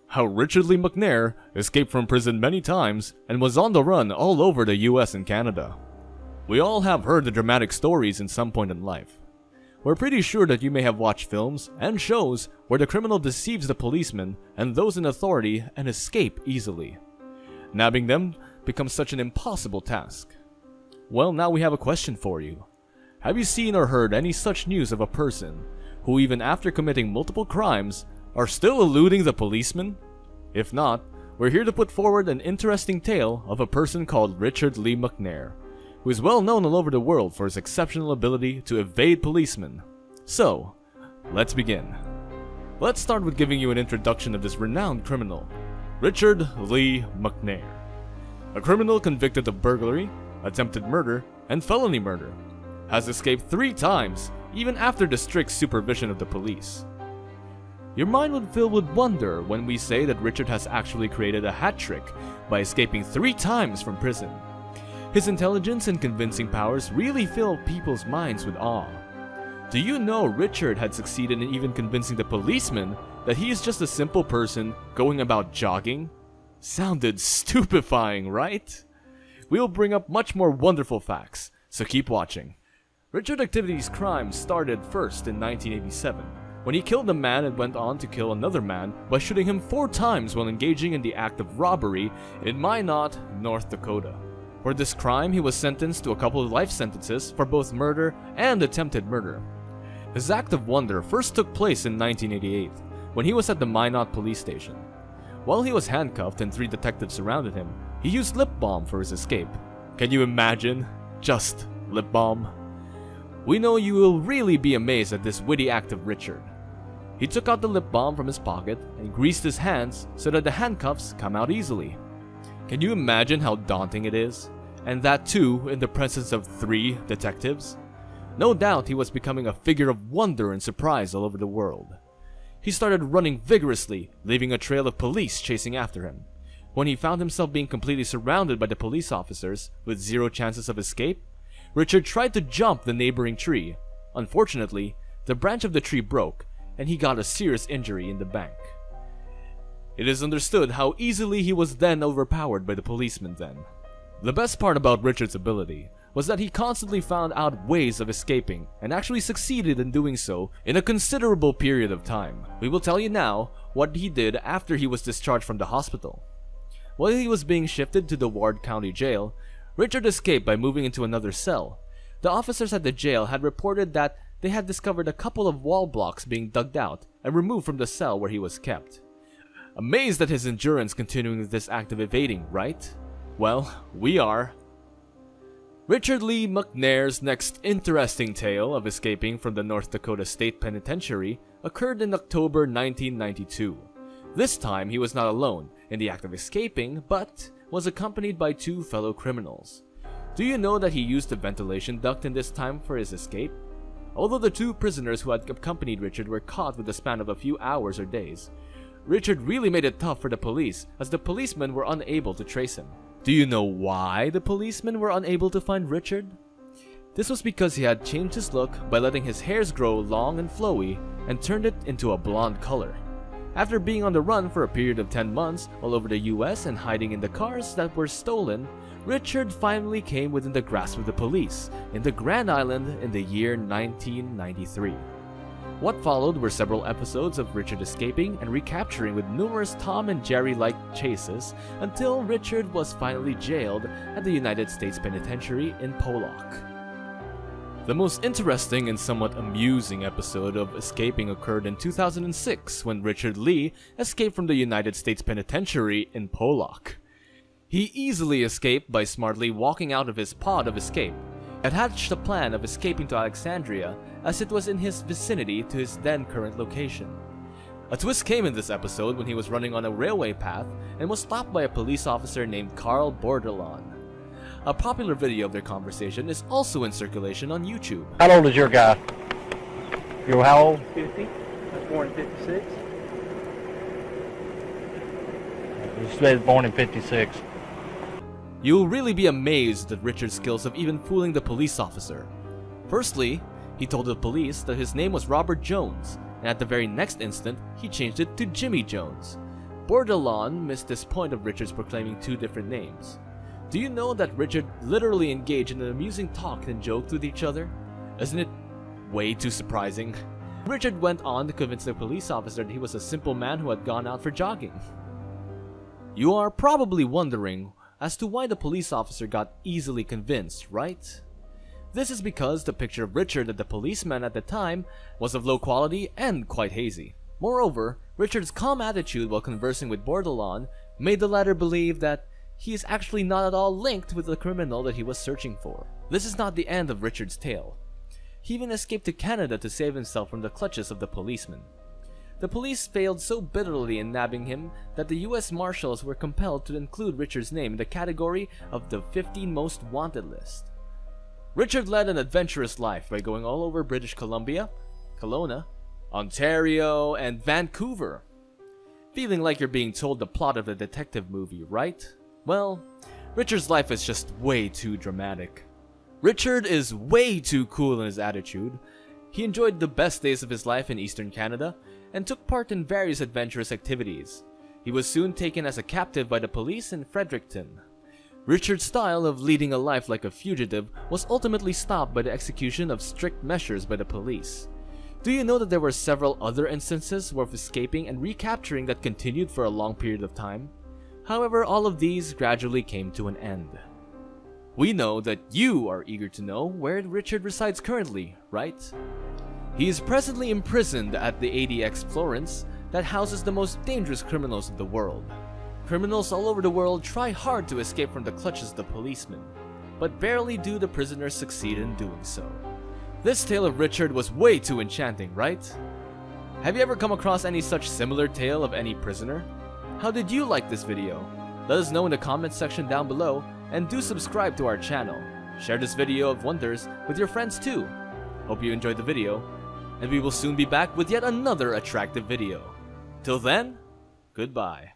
how Richard Lee Mcnair escaped from prison many times and was on the run all over the US and Canada. We all have heard the dramatic stories in some point in life. We're pretty sure that you may have watched films and shows where the criminal deceives the policeman and those in authority and escape easily. Nabbing them becomes such an impossible task. Well, now we have a question for you. Have you seen or heard any such news of a person who, even after committing multiple crimes, are still eluding the policeman? If not, we're here to put forward an interesting tale of a person called Richard Lee Mcnair, who is well known all over the world for his exceptional ability to evade policemen. So, let's begin. Let's start with giving you an introduction of this renowned criminal, Richard Lee Mcnair. A criminal convicted of burglary, attempted murder, and felony murder, has escaped 3 times, even after the strict supervision of the police. Your mind would fill with wonder when we say that Richard has actually created a hat trick by escaping 3 times from prison. His intelligence and convincing powers really fill people's minds with awe. Do you know Richard had succeeded in even convincing the policeman that he is just a simple person going about jogging? Sounded stupefying, right? We'll bring up much more wonderful facts, so keep watching. Richard Activity's crime started first in 1987, when he killed a man and went on to kill another man by shooting him 4 times while engaging in the act of robbery in Minot, North Dakota. For this crime, he was sentenced to a couple of life sentences for both murder and attempted murder. His act of wonder first took place in 1988, when he was at the Minot police station. While he was handcuffed and 3 detectives surrounded him, he used lip balm for his escape. Can you imagine? Just lip balm? We know you will really be amazed at this witty act of Richard. He took out the lip balm from his pocket and greased his hands so that the handcuffs come out easily. Can you imagine how daunting it is? And that too in the presence of 3 detectives? No doubt he was becoming a figure of wonder and surprise all over the world. He started running vigorously, leaving a trail of police chasing after him. When he found himself being completely surrounded by the police officers with 0 chances of escape, Richard tried to jump the neighboring tree. Unfortunately, the branch of the tree broke and he got a serious injury in the back. It is understood how easily he was then overpowered by the policemen then. The best part about Richard's ability was that he constantly found out ways of escaping and actually succeeded in doing so in a considerable period of time. We will tell you now what he did after he was discharged from the hospital. While he was being shifted to the Ward County Jail, Richard escaped by moving into another cell. The officers at the jail had reported that they had discovered a couple of wall blocks being dug out and removed from the cell where he was kept. Amazed at his endurance continuing this act of evading, right? Well, we are. Richard Lee Mcnair's next interesting tale of escaping from the North Dakota State Penitentiary occurred in October 1992. This time he was not alone in the act of escaping, but was accompanied by 2 fellow criminals. Do you know that he used a ventilation duct in this time for his escape? Although the 2 prisoners who had accompanied Richard were caught with a span of a few hours or days, Richard really made it tough for the police as the policemen were unable to trace him. Do you know why the policemen were unable to find Richard? This was because he had changed his look by letting his hairs grow long and flowy and turned it into a blonde color. After being on the run for a period of 10 months all over the US and hiding in the cars that were stolen, Richard finally came within the grasp of the police in the Grand Island in the year 1993. What followed were several episodes of Richard escaping and recapturing with numerous Tom and Jerry-like chases until Richard was finally jailed at the United States Penitentiary in Pollock. The most interesting and somewhat amusing episode of escaping occurred in 2006 when Richard Lee escaped from the United States Penitentiary in Pollock. He easily escaped by smartly walking out of his pod of escape. Had hatched a plan of escaping to Alexandria as it was in his vicinity to his then current location. A twist came in this episode when he was running on a railway path and was stopped by a police officer named Carl Bordelon. A popular video of their conversation is also in circulation on YouTube. How old is your guy? You're how old? 50. I was born in 56. He was born in 56. You'll really be amazed at Richard's skills of even fooling the police officer. Firstly, he told the police that his name was Robert Jones, and at the very next instant, he changed it to Jimmy Jones. Bordelon missed this point of Richard's proclaiming two different names. Do you know that Richard literally engaged in an amusing talk and joked with each other? Isn't it way too surprising? Richard went on to convince the police officer that he was a simple man who had gone out for jogging. You are probably wondering as to why the police officer got easily convinced, right? This is because the picture of Richard and the policeman at the time was of low quality and quite hazy. Moreover, Richard's calm attitude while conversing with Bordelon made the latter believe that he is actually not at all linked with the criminal that he was searching for. This is not the end of Richard's tale. He even escaped to Canada to save himself from the clutches of the policeman. The police failed so bitterly in nabbing him that the US Marshals were compelled to include Richard's name in the category of the 15 most wanted list. Richard led an adventurous life by going all over British Columbia, Kelowna, Ontario, and Vancouver. Feeling like you're being told the plot of a detective movie, right? Well, Richard's life is just way too dramatic. Richard is way too cool in his attitude. He enjoyed the best days of his life in Eastern Canada and took part in various adventurous activities. He was soon taken as a captive by the police in Fredericton. Richard's style of leading a life like a fugitive was ultimately stopped by the execution of strict measures by the police. Do you know that there were several other instances of escaping and recapturing that continued for a long period of time? However, all of these gradually came to an end. We know that you are eager to know where Richard resides currently, right? He is presently imprisoned at the ADX Florence that houses the most dangerous criminals of the world. Criminals all over the world try hard to escape from the clutches of the policemen, but barely do the prisoners succeed in doing so. This tale of Richard was way too enchanting, right? Have you ever come across any such similar tale of any prisoner? How did you like this video? Let us know in the comments section down below, and do subscribe to our channel. Share this video of wonders with your friends too. Hope you enjoyed the video, and we will soon be back with yet another attractive video. Till then, goodbye.